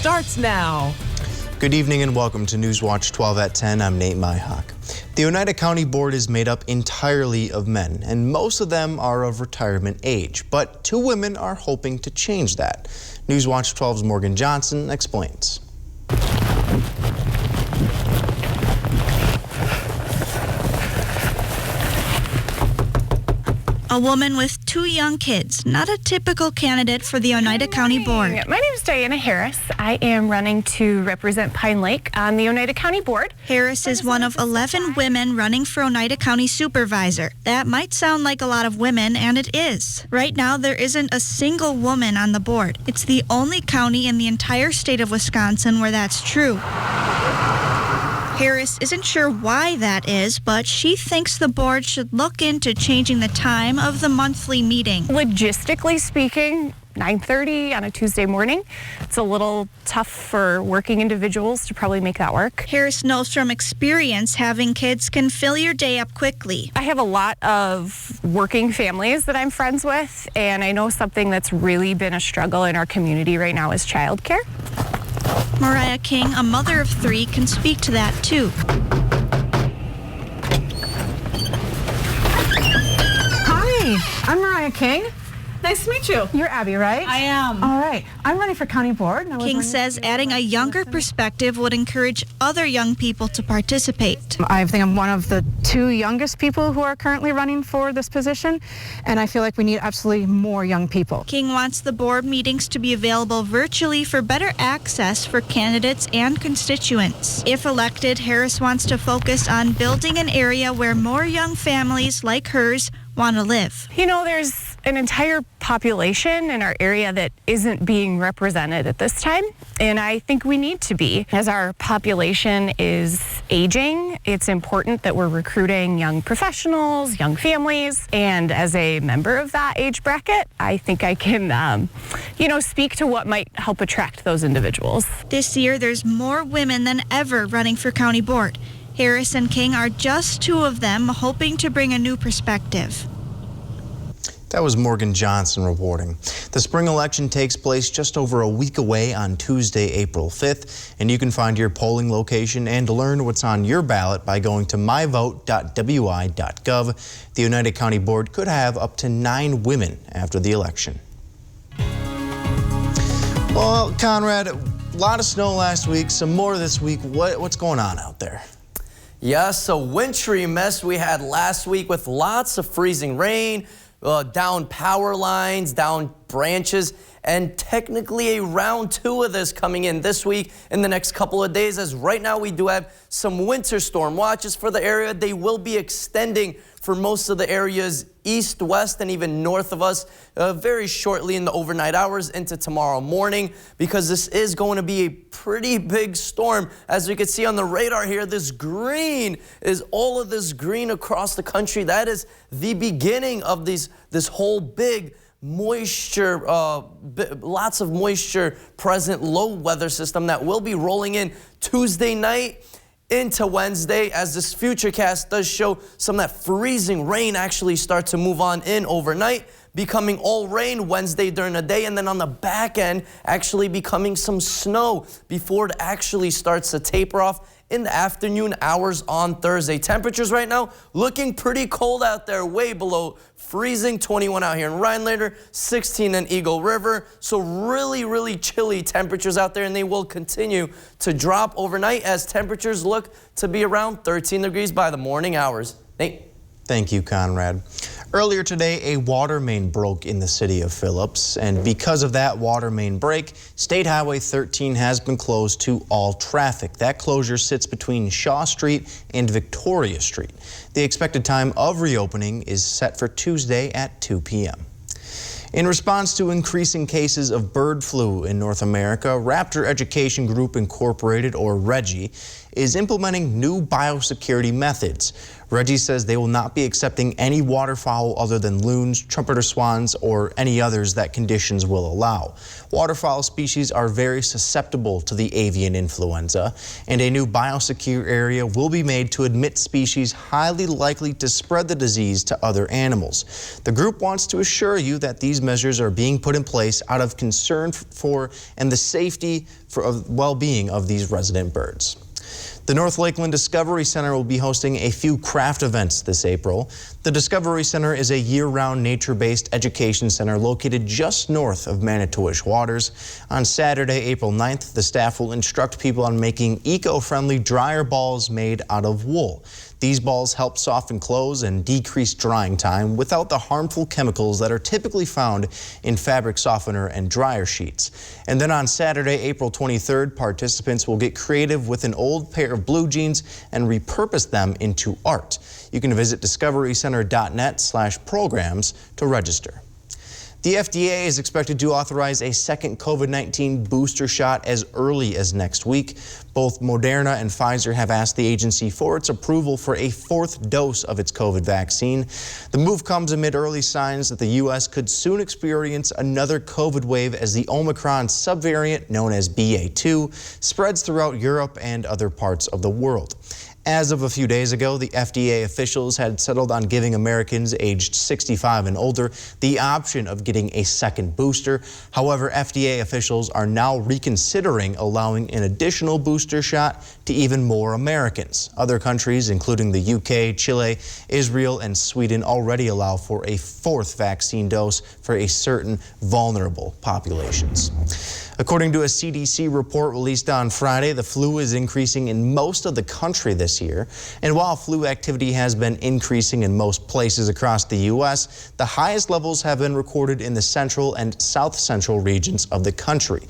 Starts now. Good evening and welcome to Newswatch 12 at 10. I'm Nate Myhock. The Oneida County Board is made up entirely of men, and most of them are of retirement age. But two women are hoping to change that. Newswatch 12's Morgan Johnson explains. A woman with two young kids, not a typical candidate for the Oneida County Board. My name is Diana Harris. I am running to represent Pine Lake on the Oneida County Board. Harris is one of 11 women running for Oneida County Supervisor. That might sound like a lot of women, and it is. Right now, there isn't a single woman on the board. It's the only county in the entire state of Wisconsin where that's true. Harris isn't sure why that is, but she thinks the board should look into changing the time of the monthly meeting. Logistically speaking, 9:30 on a Tuesday morning. It's a little tough for working individuals to probably make that work. Harris knows from experience having kids can fill your day up quickly. I have a lot of working families that I'm friends with, and I know something that's really been a struggle in our community right now is childcare. Mariah King, a mother of three, can speak to that too. Hi, I'm Mariah King. Nice to meet you. You're Abby, right? I am. All right. I'm running for county board. King says adding a younger perspective would encourage other young people to participate. I think I'm one of the two youngest people who are currently running for this position, and I feel like we need absolutely more young people. King wants the board meetings to be available virtually for better access for candidates and constituents. If elected, Harris wants to focus on building an area where more young families like hers want to live. You know, there's an entire population in our area that isn't being represented at this time, and I think we need to be. As our population is aging, it's important that we're recruiting young professionals, young families, and as a member of that age bracket, I think I can, speak to what might help attract those individuals. This year, there's more women than ever running for county board. Harris and King are just two of them, hoping to bring a new perspective. That was Morgan Johnson reporting. The spring election takes place just over a week away on Tuesday, April 5th, and you can find your polling location and learn what's on your ballot by going to myvote.wi.gov. The Oneida County Board could have up to 9 women after the election. Well, Conrad, a lot of snow last week, some more this week. What's going on out there? Yes, a wintry mess we had last week with lots of freezing rain, down power lines, down branches, and technically a round 2 of this coming in this week in the next couple of days, as right now we do have some winter storm watches for the area. They will be extending for most of the areas east, west, and even north of us very shortly in the overnight hours into tomorrow morning, because this is going to be a pretty big storm. As you can see on the radar here, this green is all of this green across the country. That is the beginning of this whole big moisture, lots of moisture present low weather system that will be rolling in Tuesday night into Wednesday, as this futurecast does show some of that freezing rain actually start to move on in overnight, becoming all rain Wednesday during the day, and then on the back end actually becoming some snow before it actually starts to taper off in the afternoon hours on Thursday. Temperatures right now looking pretty cold out there, way below freezing. 21 out here in Rhinelander, 16 in Eagle River. So really, really chilly temperatures out there, and they will continue to drop overnight as temperatures look to be around 13 degrees by the morning hours. Nate? Thank you, Conrad. Earlier today, a water main broke in the city of Phillips, and because of that water main break, State Highway 13 has been closed to all traffic. That closure sits between Shaw Street and Victoria Street. The expected time of reopening is set for Tuesday at 2 p.m. In response to increasing cases of bird flu in North America, Raptor Education Group Incorporated, or REGI, is implementing new biosecurity methods. Reggie says they will not be accepting any waterfowl other than loons, trumpeter swans, or any others that conditions will allow. Waterfowl species are very susceptible to the avian influenza, and a new biosecure area will be made to admit species highly likely to spread the disease to other animals. The group wants to assure you that these measures are being put in place out of concern for and the safety for well-being of these resident birds. The North Lakeland Discovery Center will be hosting a few craft events this April. The Discovery Center is a year-round nature-based education center located just north of Manitowish Waters. On Saturday, April 9th, the staff will instruct people on making eco-friendly dryer balls made out of wool. These balls help soften clothes and decrease drying time without the harmful chemicals that are typically found in fabric softener and dryer sheets. And then on Saturday, April 23rd, participants will get creative with an old pair of blue jeans and repurpose them into art. You can visit discoverycenter.net/programs to register. The FDA is expected to authorize a second COVID-19 booster shot as early as next week. Both Moderna and Pfizer have asked the agency for its approval for a fourth dose of its COVID vaccine. The move comes amid early signs that the U.S. could soon experience another COVID wave as the Omicron subvariant, known as BA2, spreads throughout Europe and other parts of the world. As of a few days ago, the FDA officials had settled on giving Americans aged 65 and older the option of getting a second booster. However, FDA officials are now reconsidering allowing an additional booster shot to even more Americans. Other countries, including the UK, Chile, Israel, and Sweden, already allow for a fourth vaccine dose for a certain vulnerable populations. According to a CDC report released on Friday, the flu is increasing in most of the country this year. And while flu activity has been increasing in most places across the U.S., the highest levels have been recorded in the central and south central regions of the country.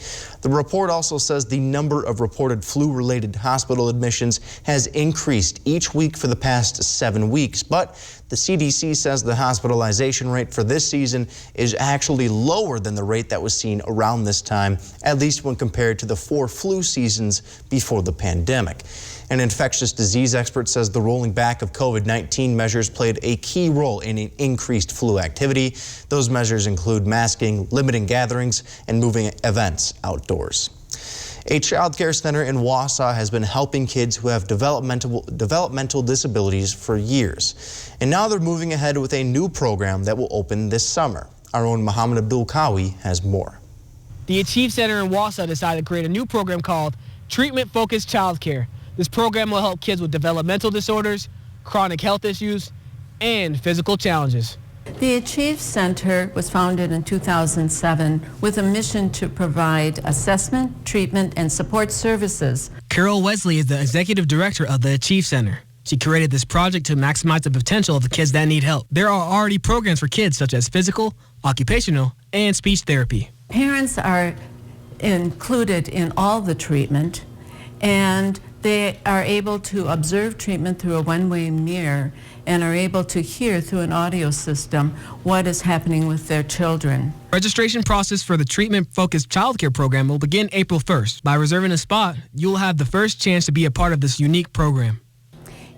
The report also says the number of reported flu-related hospital admissions has increased each week for the past 7 weeks, but the CDC says the hospitalization rate for this season is actually lower than the rate that was seen around this time, at least when compared to the 4 flu seasons before the pandemic. An infectious disease expert says the rolling back of COVID-19 measures played a key role in increased flu activity. Those measures include masking, limiting gatherings, and moving events outdoors. A child care center in Wausau has been helping kids who have developmental disabilities for years. And now they're moving ahead with a new program that will open this summer. Our own Muhammad Abdul Kawi has more. The Achieve Center in Wausau decided to create a new program called Treatment Focused Childcare. This program will help kids with developmental disorders, chronic health issues, and physical challenges. The Achieve Center was founded in 2007 with a mission to provide assessment, treatment, and support services. Carol Wesley is the executive director of the Achieve Center. She created this project to maximize the potential of the kids that need help. There are already programs for kids such as physical, occupational, and speech therapy. Parents are included in all the treatment, and they are able to observe treatment through a one-way mirror and are able to hear through an audio system what is happening with their children. Registration process for the treatment-focused childcare program will begin April 1st. By reserving a spot, you will have the first chance to be a part of this unique program.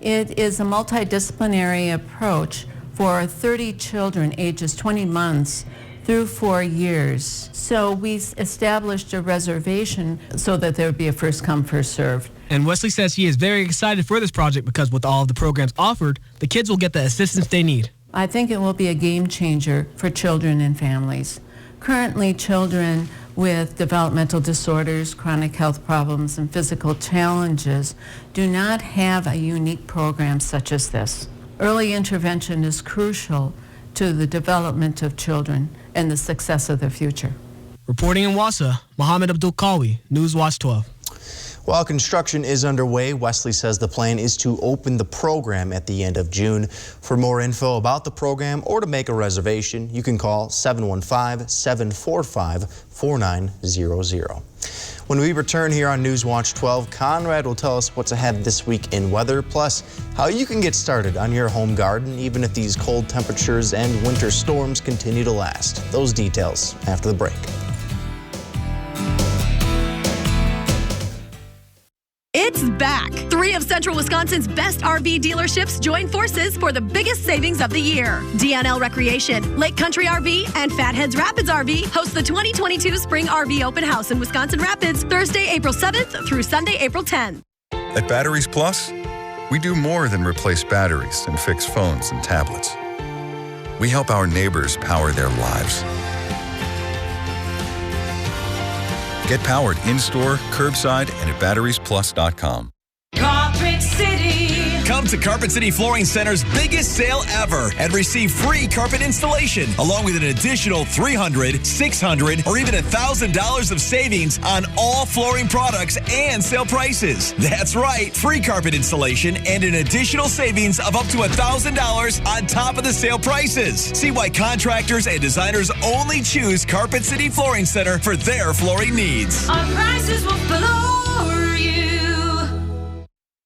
It is a multidisciplinary approach for 30 children ages 20 months through 4 years. So we established a reservation so that there would be a first come, first served. And Wesley says he is very excited for this project because with all of the programs offered, the kids will get the assistance they need. I think it will be a game changer for children and families. Currently, children with developmental disorders, chronic health problems, and physical challenges do not have a unique program such as this. Early intervention is crucial to the development of children and the success of their future. Reporting in Wausau, Muhammad Abdul Kawi, News Watch 12. While construction is underway, Wesley says the plan is to open the program at the end of June. For more info about the program or to make a reservation, you can call 715-745-4900. When we return here on News Watch 12, Conrad will tell us what's ahead this week in weather, plus how you can get started on your home garden even if these cold temperatures and winter storms continue to last. Those details after the break. It's back. 3 of Central Wisconsin's best RV dealerships join forces for the biggest savings of the year. DNL Recreation, Lake Country RV, and Fatheads Rapids RV host the 2022 Spring RV Open House in Wisconsin Rapids, Thursday, April 7th through Sunday, April 10th. At Batteries Plus, we do more than replace batteries and fix phones and tablets. We help our neighbors power their lives. Get powered in-store, curbside, and at batteriesplus.com. Carpet City. Come to Carpet City Flooring Center's biggest sale ever and receive free carpet installation along with an additional $300, $600, or even $1,000 of savings on all flooring products and sale prices. That's right, free carpet installation and an additional savings of up to $1,000 on top of the sale prices. See why contractors and designers only choose Carpet City Flooring Center for their flooring needs. Our prices will floor you.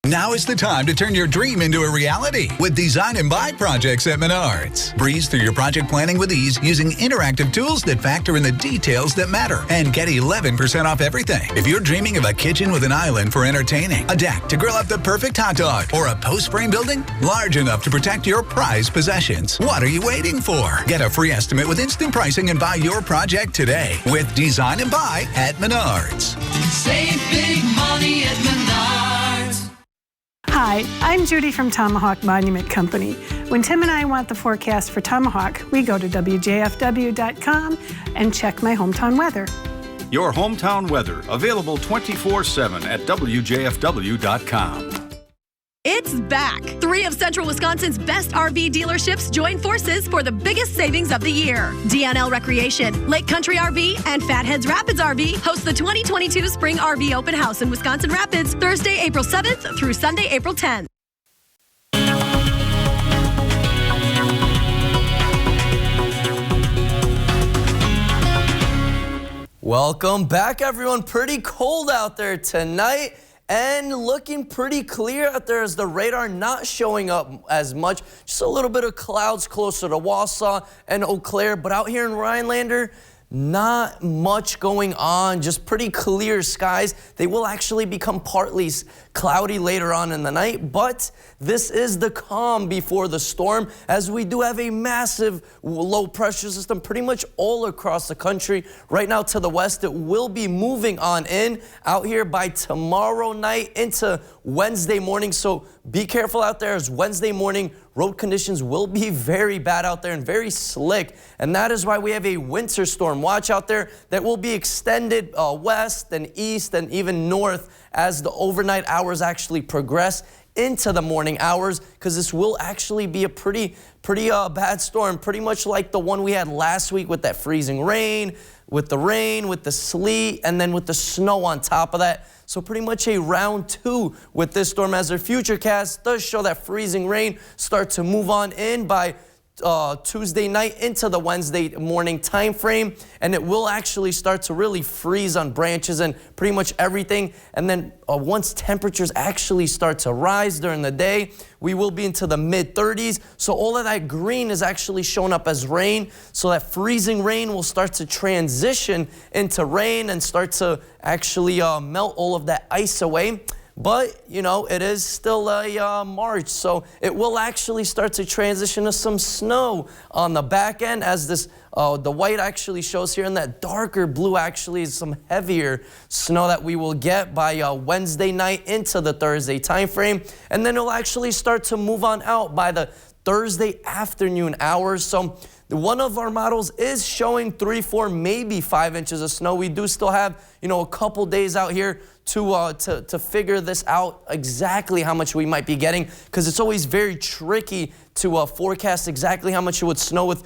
Now is the time to turn your dream into a reality with design and buy projects at Menards. Breeze through your project planning with ease using interactive tools that factor in the details that matter and get 11% off everything. If you're dreaming of a kitchen with an island for entertaining, a deck to grill up the perfect hot dog, or a post frame building large enough to protect your prized possessions, what are you waiting for? Get a free estimate with instant pricing and buy your project today with Design and Buy at Menards. Save big money at Menards. Hi, I'm Judy from Tomahawk Monument Company. When Tim and I want the forecast for Tomahawk, we go to WJFW.com and check my hometown weather. Your hometown weather, available 24/7 at WJFW.com. It's back. 3 of Central Wisconsin's best RV dealerships join forces for the biggest savings of the year. DNL Recreation, Lake Country RV, and Fatheads Rapids RV host the 2022 Spring RV Open House in Wisconsin Rapids, Thursday, April 7th through Sunday, April 10th. Welcome back, everyone. Pretty cold out there tonight. And looking pretty clear out there as the radar not showing up as much. Just a little bit of clouds closer to Wausau and Eau Claire. But out here in Rhinelander, not much going on. Just pretty clear skies. They will actually become partly cloudy later on in the night. But this is the calm before the storm, as we do have a massive low pressure system pretty much all across the country. Right now to the west, it will be moving on in out here by tomorrow night into Wednesday morning. So be careful out there, as Wednesday morning road conditions will be very bad out there and very slick. And that is why we have a winter storm watch out there that will be extended west and east and even north as the overnight hours actually progress into the morning hours, because this will actually be a pretty bad storm, pretty much like the one we had last week with that freezing rain, with the sleet, and then with the snow on top of that. So pretty much a round 2 with this storm, as their futurecast does show that freezing rain start to move on in by Tuesday night into the Wednesday morning time frame, and it will actually start to really freeze on branches and pretty much everything. And then once temperatures actually start to rise during the day, we will be into the mid-30s. So all of that green is actually showing up as rain. So that freezing rain will start to transition into rain and start to actually melt all of that ice away. But, you know, it is still a March, so it will actually start to transition to some snow on the back end, as this, the white actually shows here, and that darker blue actually is some heavier snow that we will get by Wednesday night into the Thursday time frame. And then it'll actually start to move on out by the Thursday afternoon hours. So one of our models is showing 3, 4, maybe 5 inches of snow. We do still have, you know, a couple days out here to figure this out exactly how much we might be getting, because it's always very tricky to forecast exactly how much it would snow with,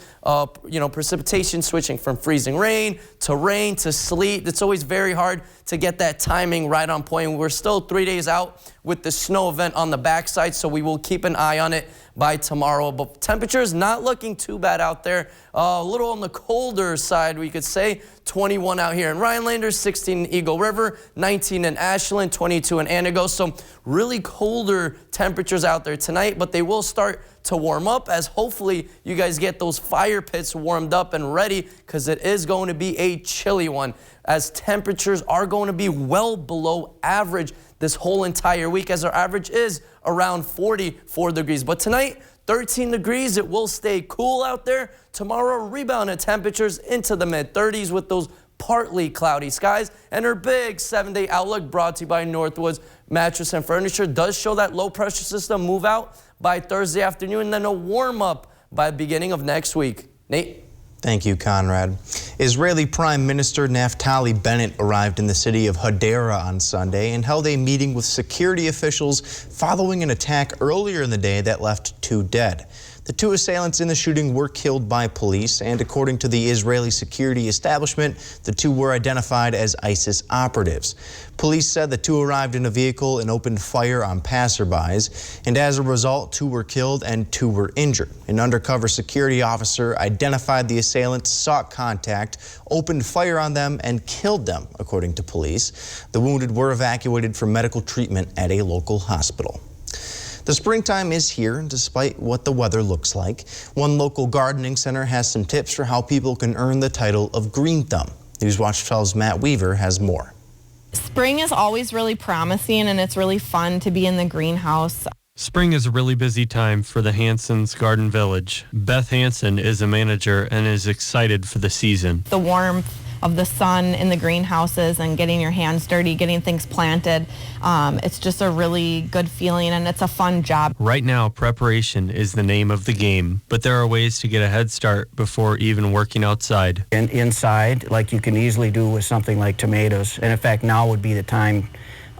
you know, precipitation switching from freezing rain to sleet. It's always very hard to get that timing right on point. We're still 3 days out with the snow event on the backside, so we will keep an eye on it by tomorrow. But temperatures not looking too bad out there. A little on the colder side, we could say. 21 out here in Rhinelander, 16 in Eagle River, 19 in Ashland, 22 in Antigo. So really colder temperatures out there tonight, but they will start to warm up as hopefully you guys get those fire pits warmed up and ready, because it is going to be a chilly one, as temperatures are going to be well below average this whole entire week, as our average is around 44 degrees. But tonight, 13 degrees, it will stay cool out there. Tomorrow, rebound in temperatures into the mid-30s with those partly cloudy skies. And our big 7-day outlook brought to you by Northwoods Mattress and Furniture does show that low pressure system move out by Thursday afternoon, and then a warm up by the beginning of next week. Nate? Thank you, Conrad. Israeli Prime Minister Naftali Bennett arrived in the city of Hadera on Sunday and held a meeting with security officials following an attack earlier in the day that left 2 dead. The 2 assailants in the shooting were killed by police, and according to the Israeli security establishment, the 2 were identified as ISIS operatives. Police said the 2 arrived in a vehicle and opened fire on passerbys, and as a result, 2 were killed and 2 were injured. An undercover security officer identified the assailants, sought contact, opened fire on them, and killed them, according to police. The wounded were evacuated for medical treatment at a local hospital. The springtime is here, despite what the weather looks like. One local gardening center has some tips for how people can earn the title of Green Thumb. Newswatch 12's Matt Weaver has more. Spring is always really promising, and it's really fun to be in the greenhouse. Spring is a really busy time for the Hanson's Garden Village. Beth Hanson is a manager and is excited for the season. The warmth of the sun in the greenhouses and getting your hands dirty, getting things planted. It's just a really good feeling, and it's a fun job. Right now, preparation is the name of the game, but there are ways to get a head start before even working outside. And inside, like you can easily do with something like tomatoes. And in fact, now would be the time,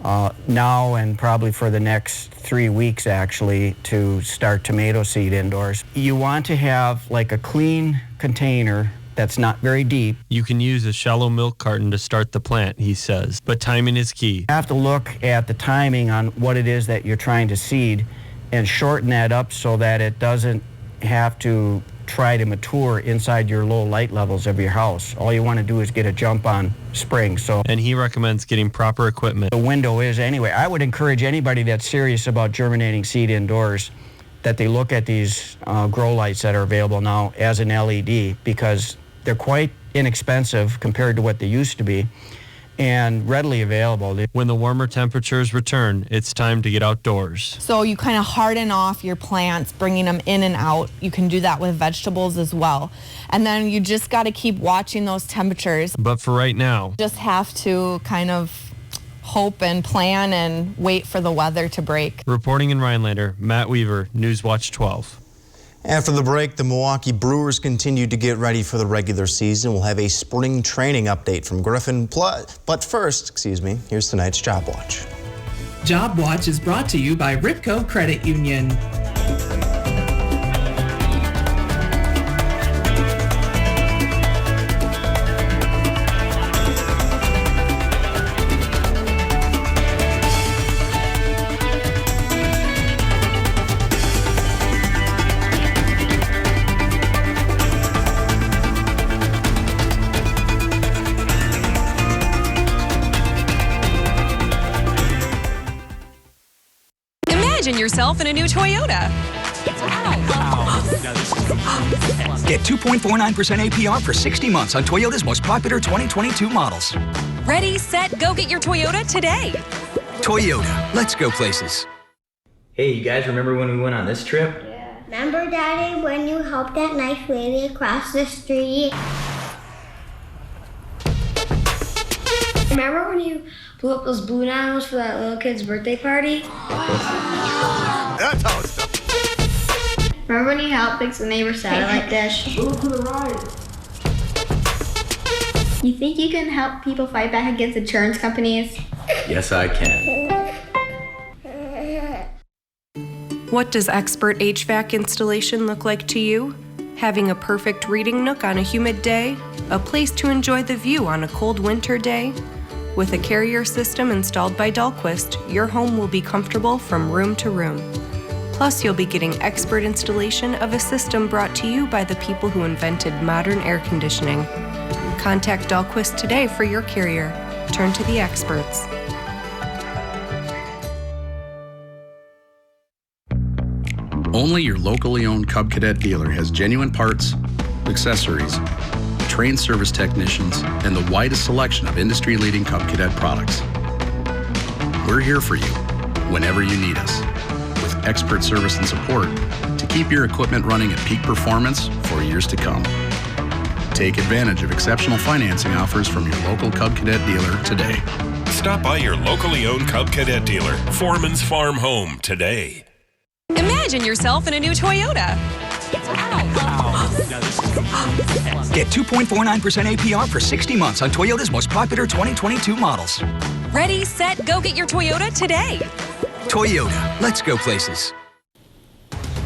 now and probably for the next 3 weeks actually, to start tomato seed indoors. You want to have like a clean container that's not very deep. You can use a shallow milk carton to start the plant, he says, but timing is key. You have to look at the timing on what it is that you're trying to seed and shorten that up so that it doesn't have to try to mature inside your low light levels of your house. All you want to do is get a jump on spring. And he recommends getting proper equipment. The window is anyway. I would encourage anybody that's serious about germinating seed indoors that they look at these grow lights that are available now as an LED, because they're quite inexpensive compared to what they used to be and readily available. When the warmer temperatures return, it's time to get outdoors. So you kind of harden off your plants, bringing them in and out. You can do that with vegetables as well. And then you just got to keep watching those temperatures. But for right now, just have to kind of hope and plan and wait for the weather to break. Reporting in Rhinelander, Matt Weaver, Newswatch 12. After the break, the Milwaukee Brewers continue to get ready for the regular season. We'll have a spring training update from Griffin. But first, here's tonight's Job Watch. Job Watch is brought to you by Ripco Credit Union. Imagine yourself in a new Toyota. Get 2.49% APR for 60 months on Toyota's most popular 2022 models. Ready, set, go get your Toyota today. Toyota, let's go places. Hey, you guys remember when we went on this trip? Yeah. Remember, Daddy, when you helped that nice lady across the street? Remember when you blew up those balloon animals for that little kid's birthday party? That's how it's done. Remember when you helped fix the neighbor's satellite dish? Move to the right. You think you can help people fight back against insurance companies? Yes, I can. What does expert HVAC installation look like to you? Having a perfect reading nook on a humid day? A place to enjoy the view on a cold winter day? With a carrier system installed by Dahlquist, your home will be comfortable from room to room. Plus, you'll be getting expert installation of a system brought to you by the people who invented modern air conditioning. Contact Dahlquist today for your carrier. Turn to the experts. Only your locally owned Cub Cadet dealer has genuine parts, accessories, trained service technicians, and the widest selection of industry-leading Cub Cadet products. We're here for you whenever you need us, with expert service and support to keep your equipment running at peak performance for years to come. Take advantage of exceptional financing offers from your local Cub Cadet dealer today. Stop by your locally owned Cub Cadet dealer, Foreman's Farm Home, today. Imagine yourself in a new Toyota. Get 2.49% APR for 60 months on Toyota's most popular 2022 models. Ready, set, go get your Toyota today. Toyota, let's go places.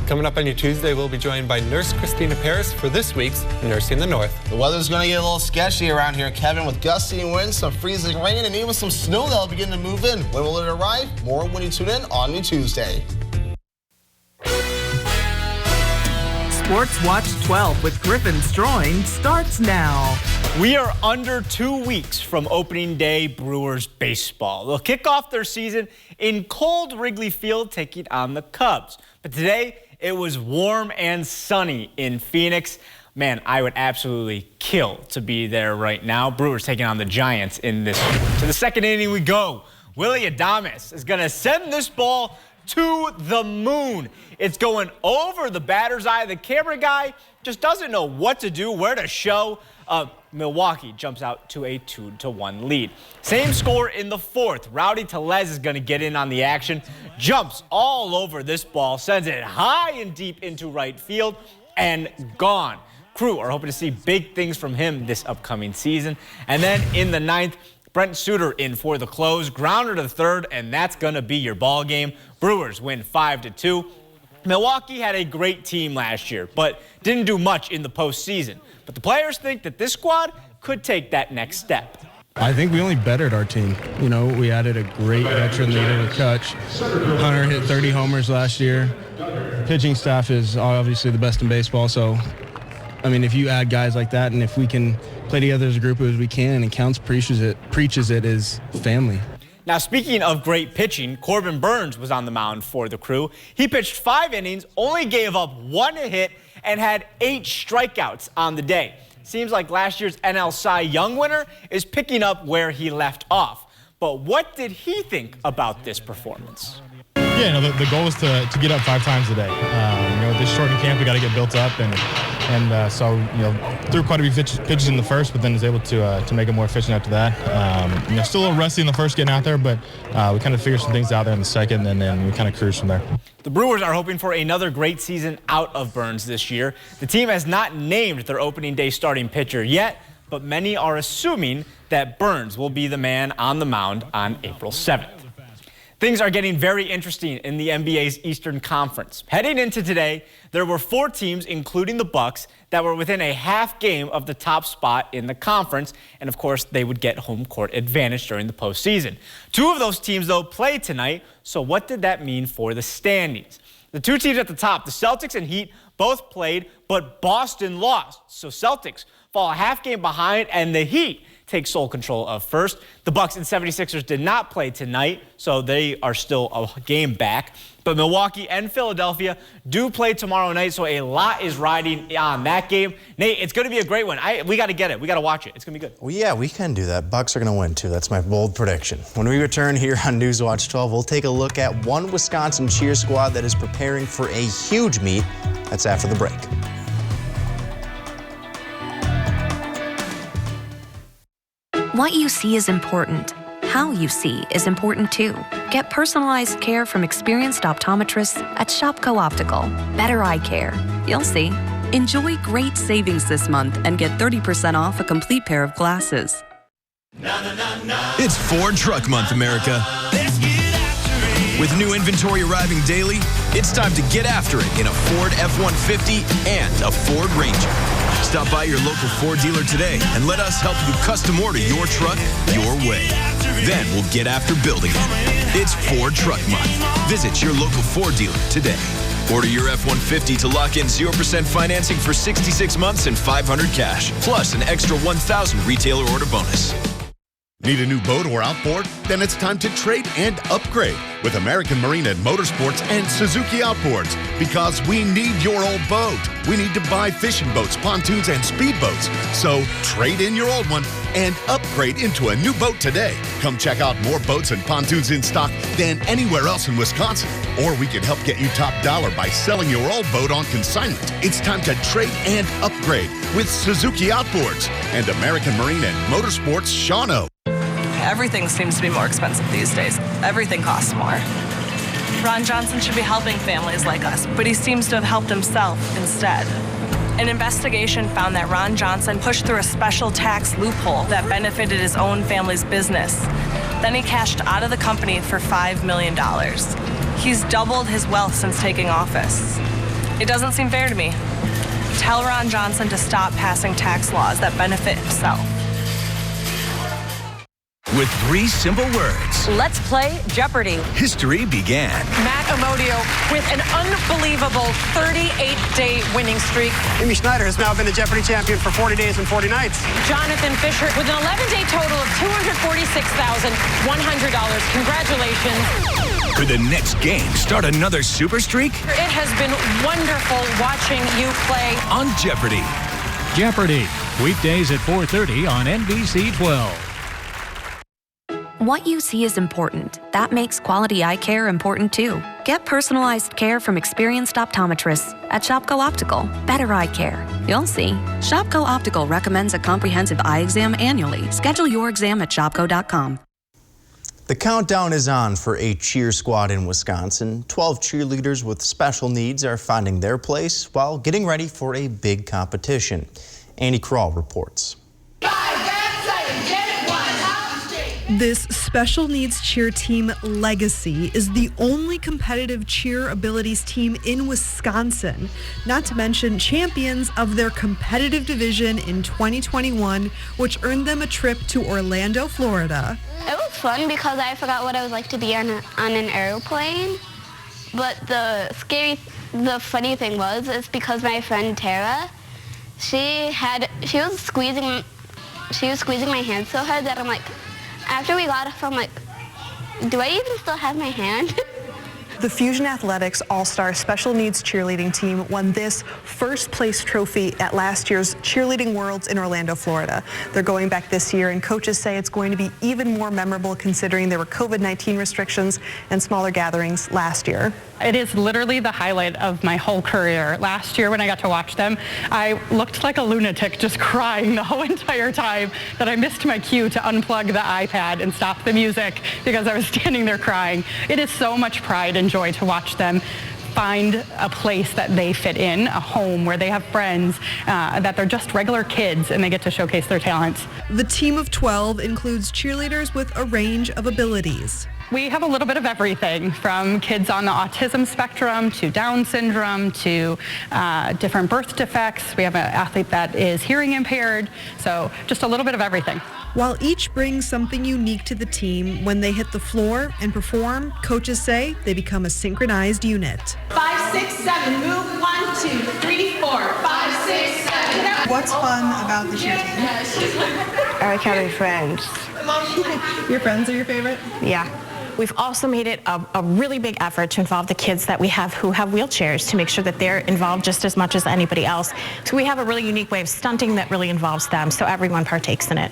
Coming up on your Tuesday, we'll be joined by Nurse Christina Paris for this week's Nursing the North. The weather's going to get a little sketchy around here, Kevin, with gusty winds, some freezing rain, and even some snow that'll begin to move in. When will it arrive? More when you tune in on your Tuesday. Sports Watch 12 with Griffin Stroing starts now. We are under 2 weeks from opening day Brewers baseball. They'll kick off their season in cold Wrigley Field, taking on the Cubs. But today, it was warm and sunny in Phoenix. Man, I would absolutely kill to be there right now. Brewers taking on the Giants in this one. To the second inning we go. Willie Adames is going to send this ball to the moon. It's going over the batter's eye. The camera guy just doesn't know what to do, where to show. Milwaukee jumps out to a 2-1 lead. Same score in the fourth. Rowdy Tellez is going to get in on the action. Jumps all over this ball, sends it high and deep into right field, and gone. Crew are hoping to see big things from him this upcoming season. And then in the ninth, Brent Suter in for the close. Grounder to the third, and that's going to be your ball game. Brewers win 5-2. Milwaukee had a great team last year, but didn't do much in the postseason. But the players think that this squad could take that next step. I think we only bettered our team. You know, we added a great veteran leader with Kutch. Hunter hit 30 homers last year. Pitching staff is obviously the best in baseball, so, I mean, if you add guys like that and if we can play together as a group as we can, and Counts preaches it as family. Now, speaking of great pitching, Corbin Burns was on the mound for the Crew. He pitched 5 innings, only gave up 1 hit, and had 8 strikeouts on the day. Seems like last year's NL Cy Young winner is picking up where he left off. But what did he think about this performance? Yeah, the goal is to get up 5 times a day. With this shortened camp, we got to get built up, and so threw quite a few pitches in the first, but then was able to make it more efficient after that. Still a little rusty in the first getting out there, but we kind of figured some things out there in the second, and then we kind of cruised from there. The Brewers are hoping for another great season out of Burns this year. The team has not named their opening day starting pitcher yet, but many are assuming that Burns will be the man on the mound on April 7th. Things are getting very interesting in the NBA's Eastern Conference. Heading into today, there were 4 teams, including the Bucks, that were within a half game of the top spot in the conference, and of course, they would get home court advantage during the postseason. 2 of those teams, though, play tonight, so what did that mean for the standings? The 2 teams at the top, the Celtics and Heat, both played, but Boston lost, so Celtics fall a half game behind, and the Heat take sole control of first. The Bucks and 76ers did not play tonight, so they are still a game back. But Milwaukee and Philadelphia do play tomorrow night, so a lot is riding on that game. Nate, it's going to be a great one. We got to get it. We got to watch it. It's going to be good. Well, yeah, we can do that. Bucks are going to win, too. That's my bold prediction. When we return here on Newswatch 12, we'll take a look at one Wisconsin cheer squad that is preparing for a huge meet. That's after the break. What you see is important. How you see is important too. Get personalized care from experienced optometrists at Shopko Optical. Better eye care. You'll see. Enjoy great savings this month and get 30% off a complete pair of glasses. It's Ford Truck Month, America. With new inventory arriving daily, it's time to get after it in a Ford F-150 and a Ford Ranger. Stop by your local Ford dealer today and let us help you custom order your truck your way. Then we'll get after building it. It's Ford Truck Month. Visit your local Ford dealer today. Order your F-150 to lock in 0% financing for 66 months and $500 cash, plus an extra $1,000 retailer order bonus. Need a new boat or outboard? Then it's time to trade and upgrade with American Marine and Motorsports and Suzuki Outboards, because we need your old boat. We need to buy fishing boats, pontoons, and speedboats. So trade in your old one and upgrade into a new boat today. Come check out more boats and pontoons in stock than anywhere else in Wisconsin. Or we can help get you top dollar by selling your old boat on consignment. It's time to trade and upgrade with Suzuki Outboards and American Marine and Motorsports Shawano. Everything seems to be more expensive these days. Everything costs more. Ron Johnson should be helping families like us, but he seems to have helped himself instead. An investigation found that Ron Johnson pushed through a special tax loophole that benefited his own family's business. Then he cashed out of the company for $5 million. He's doubled his wealth since taking office. It doesn't seem fair to me. Tell Ron Johnson to stop passing tax laws that benefit himself. With 3 simple words. Let's play Jeopardy! History began. Matt Amodio with an unbelievable 38-day winning streak. Amy Schneider has now been the Jeopardy champion for 40 days and 40 nights. Jonathan Fisher with an 11-day total of $246,100. Congratulations. Could the next game start another super streak? It has been wonderful watching you play on Jeopardy! Jeopardy! Weekdays at 4:30 on NBC 12. What you see is important. That makes quality eye care important too. Get personalized care from experienced optometrists at Shopko Optical. Better eye care. You'll see. Shopko Optical recommends a comprehensive eye exam annually. Schedule your exam at shopko.com. The countdown is on for a cheer squad in Wisconsin. 12 cheerleaders with special needs are finding their place while getting ready for a big competition. Andy Kral reports. This special needs cheer team, Legacy, is the only competitive cheer abilities team in Wisconsin, not to mention champions of their competitive division in 2021, which earned them a trip to Orlando, Florida. It was fun because I forgot what it was like to be on an airplane, but the funny thing is because my friend Tara, she was squeezing my hand so hard that I'm like, after we got off, I'm like, do I even still have my hand? The Fusion Athletics All-Star Special Needs Cheerleading Team won this first place trophy at last year's Cheerleading Worlds in Orlando, Florida. They're going back this year, and coaches say it's going to be even more memorable considering there were COVID-19 restrictions and smaller gatherings last year. It is literally the highlight of my whole career. Last year when I got to watch them, I looked like a lunatic just crying the whole entire time that I missed my cue to unplug the iPad and stop the music because I was standing there crying. It is so much pride and joy to watch them find a place that they fit in, a home where they have friends, that they're just regular kids and they get to showcase their talents. The team of 12 includes cheerleaders with a range of abilities. We have a little bit of everything, from kids on the autism spectrum to Down syndrome to different birth defects. We have an athlete that is hearing impaired, so just a little bit of everything. While each brings something unique to the team, when they hit the floor and perform, coaches say they become a synchronized unit. 5, 6, 7, move 1, 2, 3, 4, 5, 6, 7. What's fun about the cheer team? I like having friends. Your friends are your favorite? Yeah. We've also made it a really big effort to involve the kids that we have who have wheelchairs to make sure that they're involved just as much as anybody else. So we have a really unique way of stunting that really involves them, so everyone partakes in it.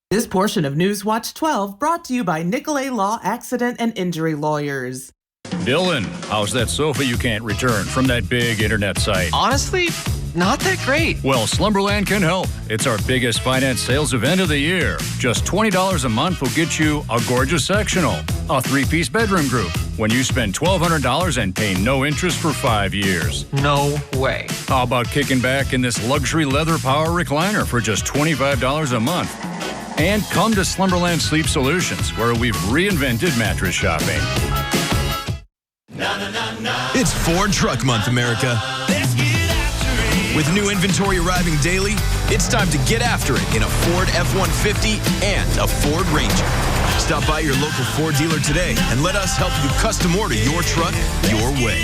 This portion of News Watch 12 brought to you by Nicolay Law Accident and Injury Lawyers. Dylan, how's that sofa you can't return from that big internet site? Honestly, not that great. Well, Slumberland can help. It's our biggest finance sales event of the year. Just $20 a month will get you a gorgeous sectional, a 3-piece bedroom group, when you spend $1,200 and pay no interest for 5 years. No way. How about kicking back in this luxury leather power recliner for just $25 a month? And come to Slumberland Sleep Solutions, where we've reinvented mattress shopping. It's Ford Truck Month, America. With new inventory arriving daily, it's time to get after it in a Ford F-150 and a Ford Ranger. Stop by your local Ford dealer today and let us help you custom order your truck your way.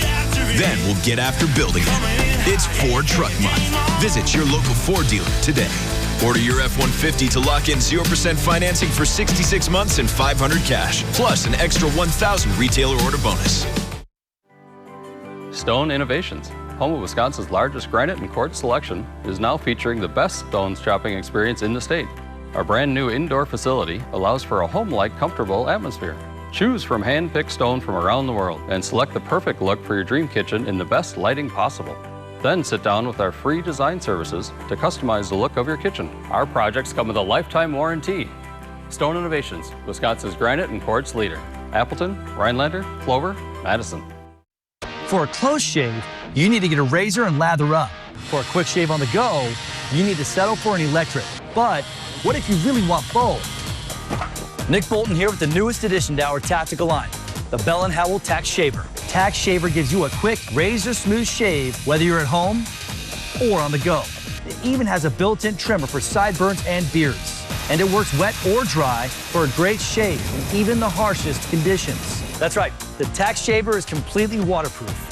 Then we'll get after building it. It's Ford Truck Month. Visit your local Ford dealer today. Order your F-150 to lock in 0% financing for 66 months and $500 cash, plus an extra $1,000 retailer order bonus. Stone Innovations, home of Wisconsin's largest granite and quartz selection, is now featuring the best stones shopping experience in the state. Our brand new indoor facility allows for a home-like, comfortable atmosphere. Choose from hand-picked stone from around the world and select the perfect look for your dream kitchen in the best lighting possible. Then sit down with our free design services to customize the look of your kitchen. Our projects come with a lifetime warranty. Stone Innovations, Wisconsin's granite and quartz leader. Appleton, Rhinelander, Clover, Madison. For a close shave, you need to get a razor and lather up. For a quick shave on the go, you need to settle for an electric. But what if you really want both? Nick Bolton here with the newest addition to our tactical line, the Bell & Howell Tax Shaver. Tax Shaver gives you a quick, razor-smooth shave, whether you're at home or on the go. It even has a built-in trimmer for sideburns and beards. And it works wet or dry for a great shave in even the harshest conditions. That's right, the Tax Shaver is completely waterproof.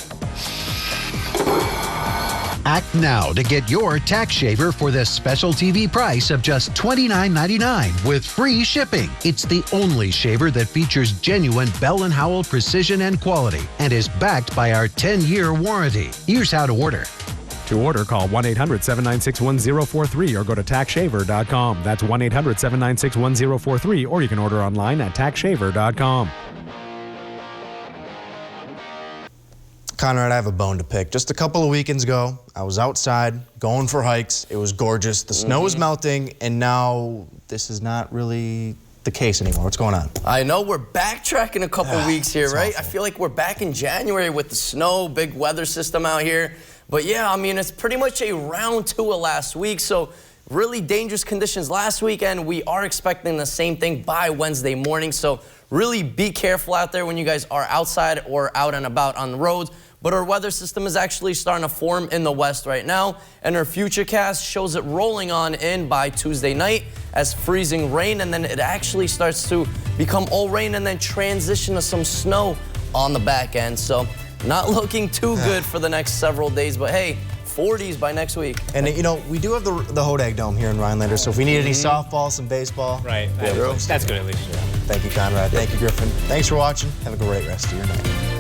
Act now to get your Tax Shaver for this special TV price of just $29.99 with free shipping. It's the only shaver that features genuine Bell & Howell precision and quality and is backed by our 10-year warranty. Here's how to order. To order, call 1-800-796-1043 or go to taxshaver.com. That's 1-800-796-1043, or you can order online at taxshaver.com. Conrad, I have a bone to pick. Just a couple of weekends ago, I was outside going for hikes. It was gorgeous. The snow was melting, and now this is not really the case anymore. What's going on? I know we're backtracking a couple weeks here, right? Awful. I feel like we're back in January with the snow, big weather system out here. But yeah, I mean, it's pretty much a round 2 of last week, so really dangerous conditions last weekend. We are expecting the same thing by Wednesday morning, so really be careful out there when you guys are outside or out and about on the roads. But our weather system is actually starting to form in the west right now, and our futurecast shows it rolling on in by Tuesday night as freezing rain, and then it actually starts to become all rain and then transition to some snow on the back end. So not looking too good for the next several days, but hey, 40s by next week. And you know, we do have the Hodag Dome here in Rhinelander, so if we need any softball, some baseball. Right, that's good at least. Yeah. Thank you, Conrad. Thank you, Griffin. Thanks for watching. Have a great rest of your night.